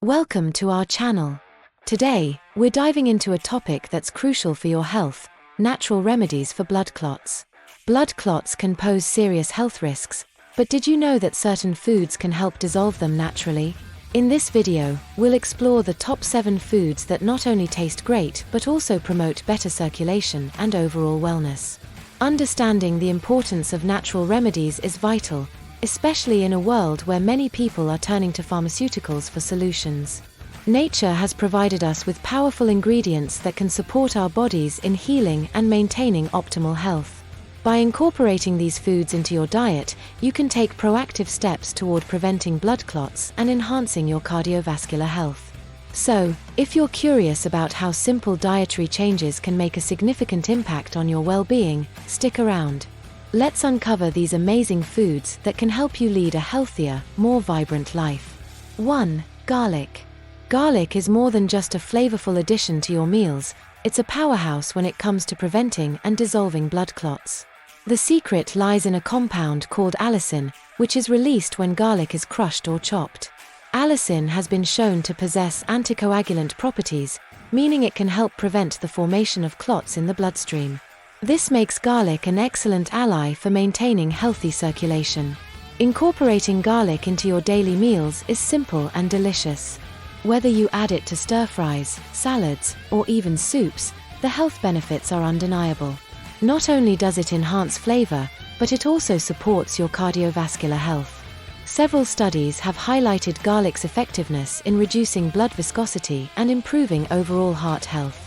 Welcome to our channel. Today, we're diving into a topic that's crucial for your health: natural remedies for blood clots. Blood clots can pose serious health risks, but did you know that certain foods can help dissolve them naturally? In this video, we'll explore the top 7 foods that not only taste great but also promote better circulation and overall wellness. Understanding the importance of natural remedies is vital, especially in a world where many people are turning to pharmaceuticals for solutions. Nature has provided us with powerful ingredients that can support our bodies in healing and maintaining optimal health. By incorporating these foods into your diet, you can take proactive steps toward preventing blood clots and enhancing your cardiovascular health. So, if you're curious about how simple dietary changes can make a significant impact on your well-being, stick around. Let's uncover these amazing foods that can help you lead a healthier, more vibrant life. 1. Garlic. Garlic is more than just a flavorful addition to your meals, it's a powerhouse when it comes to preventing and dissolving blood clots. The secret lies in a compound called allicin, which is released when garlic is crushed or chopped. Allicin has been shown to possess anti-coagulant properties, meaning it can help prevent the formation of clots in the bloodstream. This makes garlic an excellent ally for maintaining healthy circulation. Incorporating garlic into your daily meals is simple and delicious. Whether you add it to stir-fries, salads, or even soups, the health benefits are undeniable. Not only does it enhance flavor, but it also supports your cardiovascular health. Several studies have highlighted garlic's effectiveness in reducing blood viscosity and improving overall heart health.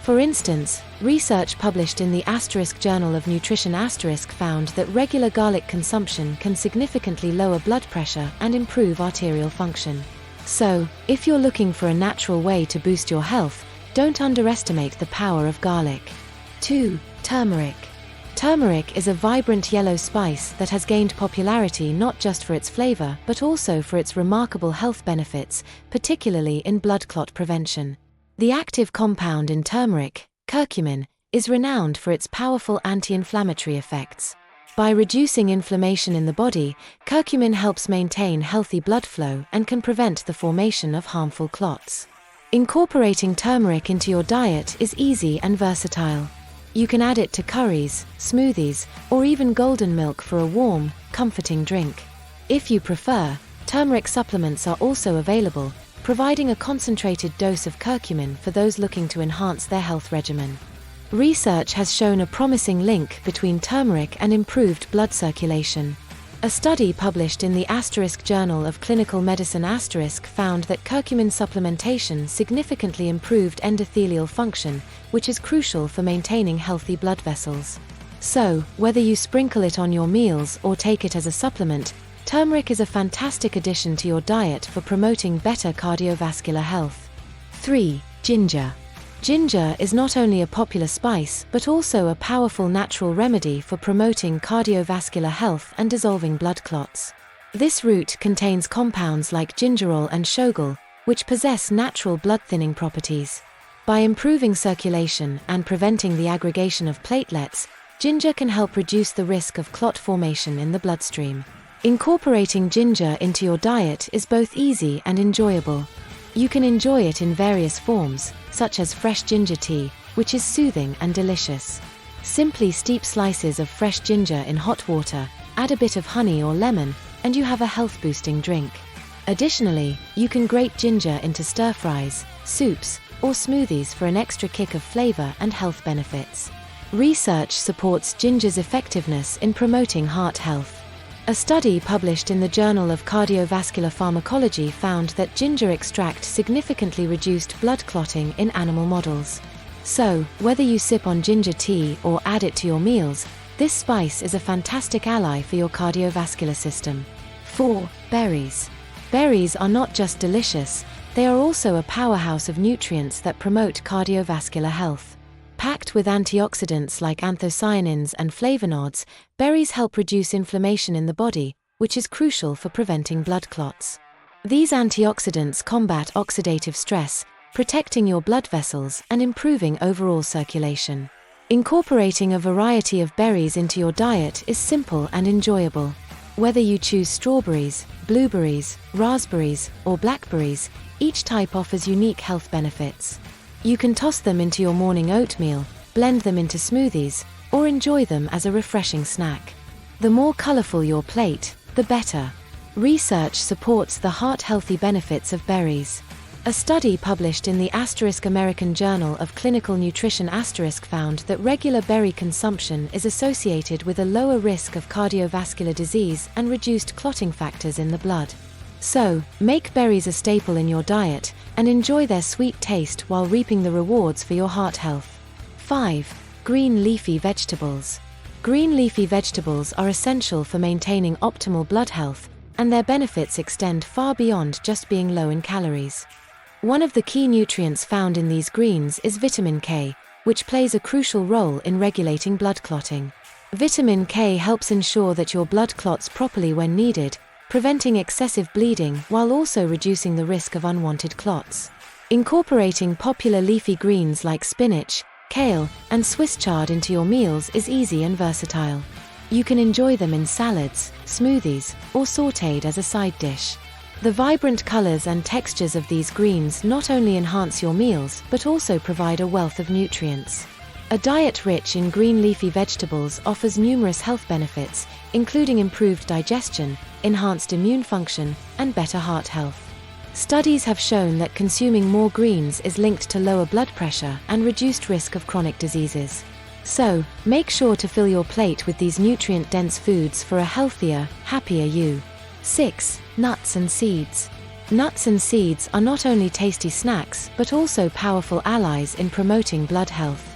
For instance, research published in the Journal of Nutrition found that regular garlic consumption can significantly lower blood pressure and improve arterial function. So, if you're looking for a natural way to boost your health, don't underestimate the power of garlic. 2. Turmeric. Turmeric is a vibrant yellow spice that has gained popularity not just for its flavor but also for its remarkable health benefits, particularly in blood clot prevention. The active compound in turmeric, curcumin, is renowned for its powerful anti-inflammatory effects. By reducing inflammation in the body, curcumin helps maintain healthy blood flow and can prevent the formation of harmful clots. Incorporating turmeric into your diet is easy and versatile. You can add it to curries, smoothies, or even golden milk for a warm, comforting drink. If you prefer, turmeric supplements are also available, providing a concentrated dose of curcumin for those looking to enhance their health regimen. Research has shown a promising link between turmeric and improved blood circulation. A study published in the Journal of Clinical Medicine found that curcumin supplementation significantly improved endothelial function, which is crucial for maintaining healthy blood vessels. So, whether you sprinkle it on your meals or take it as a supplement, turmeric is a fantastic addition to your diet for promoting better cardiovascular health. 3. Ginger. Ginger is not only a popular spice but also a powerful natural remedy for promoting cardiovascular health and dissolving blood clots. This root contains compounds like gingerol and shogal, which possess natural blood-thinning properties. By improving circulation and preventing the aggregation of platelets, ginger can help reduce the risk of clot formation in the bloodstream. Incorporating ginger into your diet is both easy and enjoyable. You can enjoy it in various forms, such as fresh ginger tea, which is soothing and delicious. Simply steep slices of fresh ginger in hot water, add a bit of honey or lemon, and you have a health-boosting drink. Additionally, you can grate ginger into stir-fries, soups, or smoothies for an extra kick of flavor and health benefits. Research supports ginger's effectiveness in promoting heart health. A study published in the Journal of Cardiovascular Pharmacology found that ginger extract significantly reduced blood clotting in animal models. So, whether you sip on ginger tea or add it to your meals, this spice is a fantastic ally for your cardiovascular system. 4. Berries. Berries are not just delicious, they are also a powerhouse of nutrients that promote cardiovascular health. Packed with antioxidants like anthocyanins and flavonoids, berries help reduce inflammation in the body, which is crucial for preventing blood clots. These antioxidants combat oxidative stress, protecting your blood vessels and improving overall circulation. Incorporating a variety of berries into your diet is simple and enjoyable. Whether you choose strawberries, blueberries, raspberries, or blackberries, Each type offers unique health benefits. You can toss them into your morning oatmeal, blend them into smoothies, or enjoy them as a refreshing snack. The more colorful your plate, the better. Research supports the heart-healthy benefits of berries. A study published in the American Journal of Clinical Nutrition found that regular berry consumption is associated with a lower risk of cardiovascular disease and reduced clotting factors in the blood. So, make berries a staple in your diet, and enjoy their sweet taste while reaping the rewards for your heart health. 5. Green leafy vegetables. Green leafy vegetables are essential for maintaining optimal blood health, and their benefits extend far beyond just being low in calories. One of the key nutrients found in these greens is vitamin K, which plays a crucial role in regulating blood clotting. Vitamin K helps ensure that your blood clots properly when needed, preventing excessive bleeding while also reducing the risk of unwanted clots. Incorporating popular leafy greens like spinach, kale, and Swiss chard into your meals is easy and versatile. You can enjoy them in salads, smoothies, or sautéed as a side dish. The vibrant colors and textures of these greens not only enhance your meals but also provide a wealth of nutrients. A diet rich in green leafy vegetables offers numerous health benefits, including improved digestion, enhanced immune function, and better heart health. Studies have shown that consuming more greens is linked to lower blood pressure and reduced risk of chronic diseases. So, make sure to fill your plate with these nutrient-dense foods for a healthier, happier you. 6. Nuts and seeds. Nuts and seeds are not only tasty snacks but also powerful allies in promoting blood health.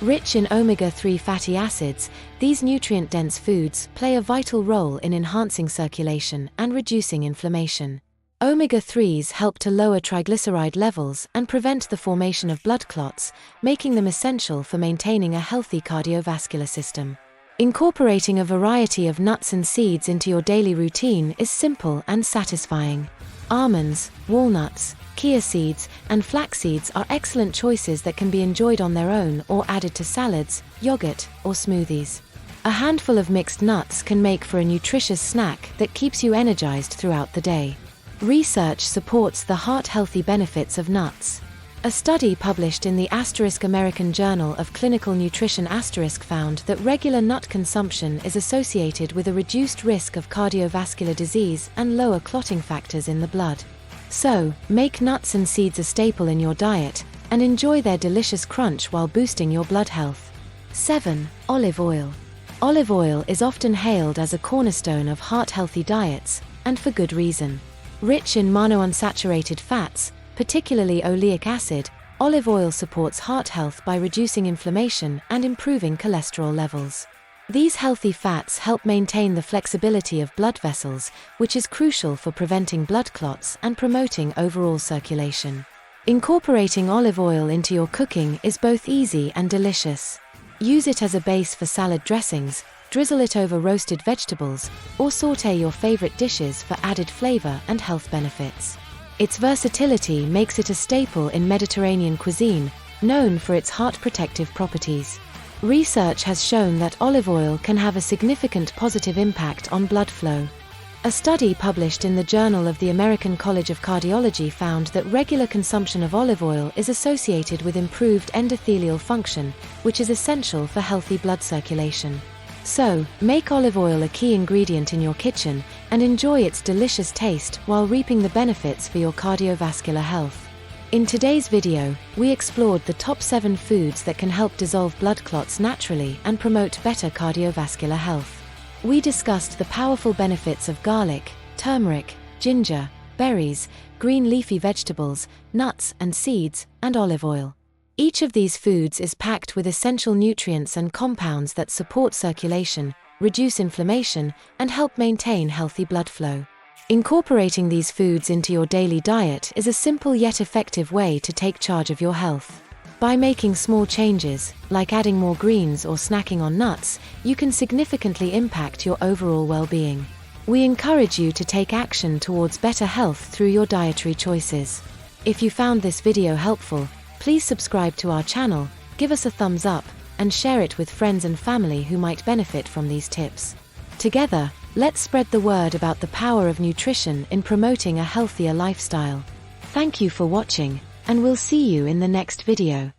Rich in omega-3 fatty acids, these nutrient-dense foods play a vital role in enhancing circulation and reducing inflammation. Omega-3s help to lower triglyceride levels and prevent the formation of blood clots, making them essential for maintaining a healthy cardiovascular system. Incorporating a variety of nuts and seeds into your daily routine is simple and satisfying. Almonds, walnuts, chia seeds, and flax seeds are excellent choices that can be enjoyed on their own or added to salads, yogurt, or smoothies. A handful of mixed nuts can make for a nutritious snack that keeps you energized throughout the day. Research supports the heart-healthy benefits of nuts. A study published in the American Journal of Clinical Nutrition found that regular nut consumption is associated with a reduced risk of cardiovascular disease and lower clotting factors in the blood. So, make nuts and seeds a staple in your diet, and enjoy their delicious crunch while boosting your blood health. 7. Olive oil. Olive oil is often hailed as a cornerstone of heart-healthy diets, and for good reason. Rich in monounsaturated fats, particularly oleic acid, olive oil supports heart health by reducing inflammation and improving cholesterol levels. These healthy fats help maintain the flexibility of blood vessels, which is crucial for preventing blood clots and promoting overall circulation. Incorporating olive oil into your cooking is both easy and delicious. Use it as a base for salad dressings, drizzle it over roasted vegetables, or sauté your favorite dishes for added flavor and health benefits. Its versatility makes it a staple in Mediterranean cuisine, known for its heart-protective properties. Research has shown that olive oil can have a significant positive impact on blood flow. A study published in the Journal of the American College of Cardiology found that regular consumption of olive oil is associated with improved endothelial function, which is essential for healthy blood circulation. So, make olive oil a key ingredient in your kitchen and enjoy its delicious taste while reaping the benefits for your cardiovascular health. In today's video, we explored the top 7 foods that can help dissolve blood clots naturally and promote better cardiovascular health. We discussed the powerful benefits of garlic, turmeric, ginger, berries, green leafy vegetables, nuts and seeds, and olive oil. Each of these foods is packed with essential nutrients and compounds that support circulation, reduce inflammation, and help maintain healthy blood flow. Incorporating these foods into your daily diet is a simple yet effective way to take charge of your health. By making small changes, like adding more greens or snacking on nuts, you can significantly impact your overall well-being. We encourage you to take action towards better health through your dietary choices. If you found this video helpful, please subscribe to our channel, give us a thumbs up, and share it with friends and family who might benefit from these tips. Together, let's spread the word about the power of nutrition in promoting a healthier lifestyle. Thank you for watching, and we'll see you in the next video.